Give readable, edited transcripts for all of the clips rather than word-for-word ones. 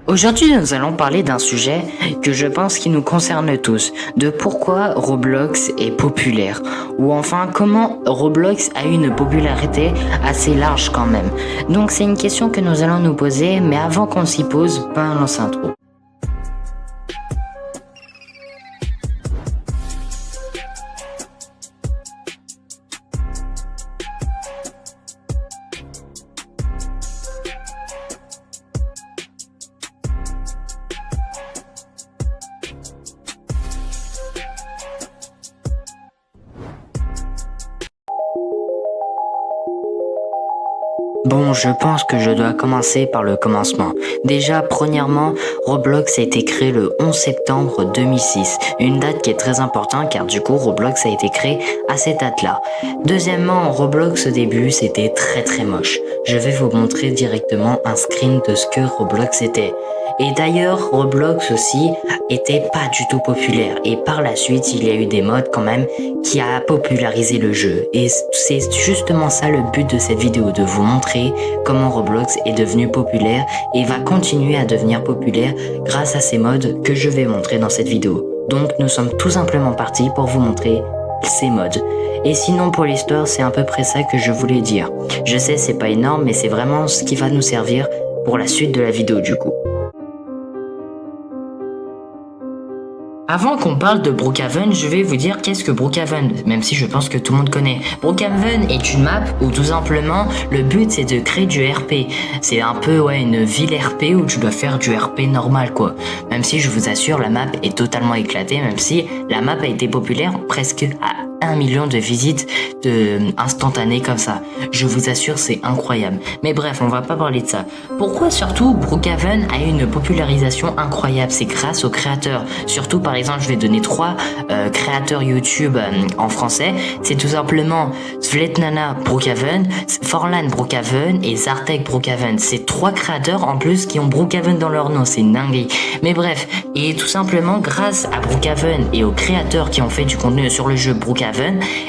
Aujourd'hui, nous allons parler d'un sujet que je pense qui nous concerne tous, de pourquoi Roblox est populaire, ou enfin comment Roblox a une popularité assez large quand même. Donc c'est une question que nous allons nous poser, mais avant qu'on s'y pose, balance intro. Bon, je pense que je dois commencer par le commencement. Déjà, premièrement, Roblox a été créé le 11 septembre 2006, une date qui est très importante car du coup, Roblox a été créé à cette date-là. Deuxièmement, Roblox au début, c'était très moche. Je vais vous montrer directement un screen de ce que Roblox était. Et d'ailleurs, Roblox aussi était pas du tout populaire. Et par la suite, il y a eu des mods quand même qui a popularisé le jeu. Et c'est justement ça le but de cette vidéo, de vous montrer comment Roblox est devenu populaire et va continuer à devenir populaire grâce à ces mods que je vais montrer dans cette vidéo. Donc nous sommes tout simplement partis pour vous montrer ces mods. Et sinon pour l'histoire, c'est à peu près ça que je voulais dire. Je sais, c'est pas énorme, mais c'est vraiment ce qui va nous servir pour la suite de la vidéo du coup. Avant qu'on parle de Brookhaven, je vais vous dire qu'est-ce que Brookhaven, même si je pense que tout le monde connaît. Brookhaven est une map où tout simplement le but c'est de créer du RP. C'est un peu une ville RP où tu dois faire du RP normal quoi. Même si je vous assure la map est totalement éclatée, même si la map a été populaire presque à 1 million de visites instantanées comme ça. Je vous assure c'est incroyable. Mais bref, on va pas parler de ça. Pourquoi surtout Brookhaven a une popularisation incroyable? C'est grâce aux créateurs. Surtout par exemple, je vais donner 3 créateurs YouTube en français. C'est tout simplement Svetlana Brookhaven, Forlan Brookhaven et Zartek Brookhaven. C'est 3 créateurs en plus qui ont Brookhaven dans leur nom. C'est une dinguerie. Mais bref, et tout simplement grâce à Brookhaven et aux créateurs qui ont fait du contenu sur le jeu Brookhaven,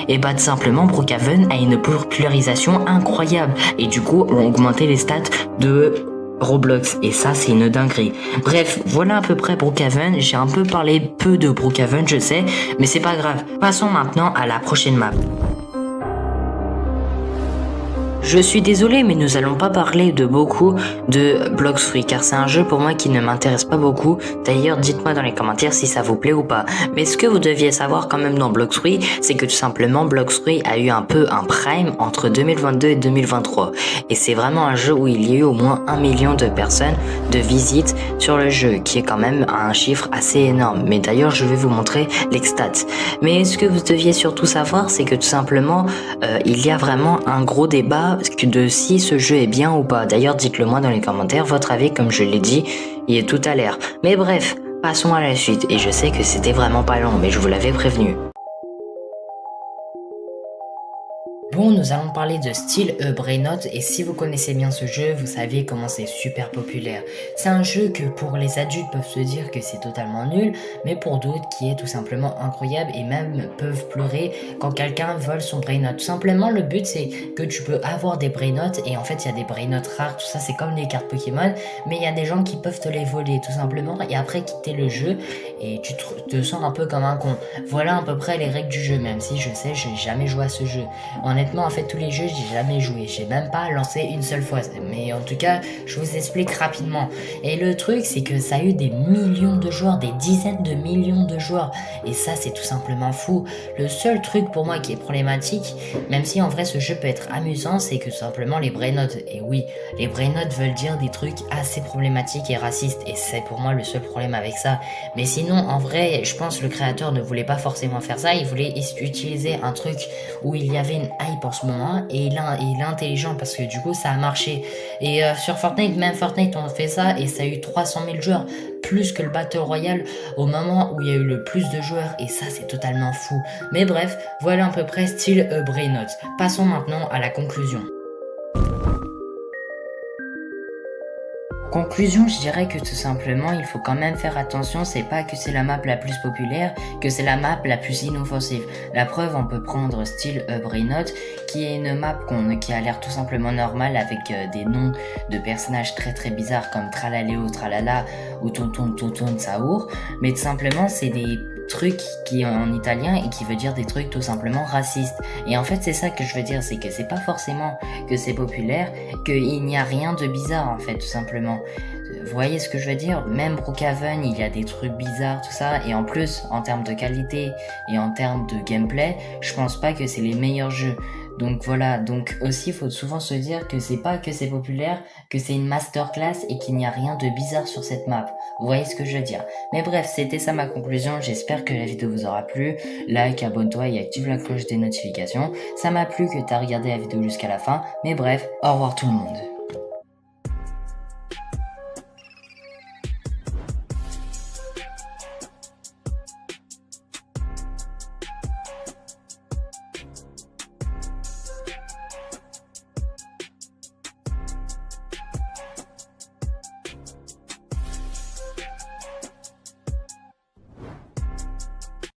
et bah tout simplement Brookhaven a une popularisation incroyable et du coup ont augmenté les stats de Roblox et ça c'est une dinguerie. Bref, voilà à peu près Brookhaven. J'ai un peu parlé de Brookhaven, je sais, mais c'est pas grave. Passons maintenant à la prochaine map. Je suis désolé, mais nous allons pas parler de beaucoup de Blox Fruit, car c'est un jeu pour moi qui ne m'intéresse pas beaucoup. D'ailleurs, dites-moi dans les commentaires si ça vous plaît ou pas. Mais ce que vous deviez savoir quand même dans Blox Fruit, c'est que tout simplement Blox Fruit a eu un peu un prime entre 2022 et 2023. Et c'est vraiment un jeu où il y a eu au moins 1 million de personnes de visites sur le jeu, qui est quand même un chiffre assez énorme. Mais d'ailleurs, je vais vous montrer les stats. Mais ce que vous deviez surtout savoir, c'est que tout simplement, il y a vraiment un gros débat de si ce jeu est bien ou pas. D'ailleurs, dites-le moi dans les commentaires, votre avis, comme je l'ai dit, il est tout à l'air. Mais bref, passons à la suite. Et je sais que c'était vraiment pas long, mais je vous l'avais prévenu. Bon, nous allons parler de Still a Brainrot et si vous connaissez bien ce jeu, vous savez comment c'est super populaire. C'est un jeu que pour les adultes peuvent se dire que c'est totalement nul, mais pour d'autres qui est tout simplement incroyable et même peuvent pleurer quand quelqu'un vole son Brainrot. Tout simplement, le but c'est que tu peux avoir des Brainrots et en fait il y a des Brainrots rares, tout ça c'est comme les cartes Pokémon, mais il y a des gens qui peuvent te les voler tout simplement et après quitter le jeu et tu te sens un peu comme un con. Voilà à peu près les règles du jeu, même si je sais, j'ai jamais joué à ce jeu. Honnêtement, en fait, tous les jeux, j'ai jamais joué. J'ai même pas lancé une seule fois. Mais en tout cas, je vous explique rapidement. Et le truc, c'est que ça a eu des millions de joueurs, des dizaines de millions de joueurs. Et ça, c'est tout simplement fou. Le seul truc pour moi qui est problématique, même si en vrai ce jeu peut être amusant, c'est que tout simplement les Brainrots. Et oui, les Brainrots veulent dire des trucs assez problématiques et racistes. Et c'est pour moi le seul problème avec ça. Mais sinon, en vrai, je pense que le créateur ne voulait pas forcément faire ça. Il voulait utiliser un truc où il y avait une hype en ce moment et il est intelligent parce que du coup ça a marché. Et sur Fortnite, même Fortnite on fait ça et ça a eu 300 000 joueurs, plus que le Battle Royale au moment où il y a eu le plus de joueurs et ça c'est totalement fou. Mais bref, voilà à peu près Still a Brainrot. Passons maintenant à la conclusion. Conclusion, je dirais que tout simplement, il faut quand même faire attention, c'est pas que c'est la map la plus populaire, que c'est la map la plus inoffensive. La preuve, on peut prendre style Brainot, qui est une map qui a l'air tout simplement normale avec des noms de personnages très très bizarres comme Tralaléo, Tralala ou Tonton Tonton Saour, mais tout simplement, c'est des trucs qui est en italien et qui veut dire des trucs tout simplement racistes. Et en fait, c'est ça que je veux dire, c'est que c'est pas forcément que c'est populaire, qu'il n'y a rien de bizarre en fait, tout simplement. Vous voyez ce que je veux dire? Même Brookhaven, il y a des trucs bizarres, tout ça, et en plus, en termes de qualité et en termes de gameplay, je pense pas que c'est les meilleurs jeux. Donc voilà, donc aussi, il faut souvent se dire que c'est pas que c'est populaire, que c'est une masterclass et qu'il n'y a rien de bizarre sur cette map. Vous voyez ce que je veux dire? Mais bref, c'était ça ma conclusion, j'espère que la vidéo vous aura plu. Like, abonne-toi et active la cloche des notifications. Ça m'a plu que t'as regardé la vidéo jusqu'à la fin, mais bref, au revoir tout le monde.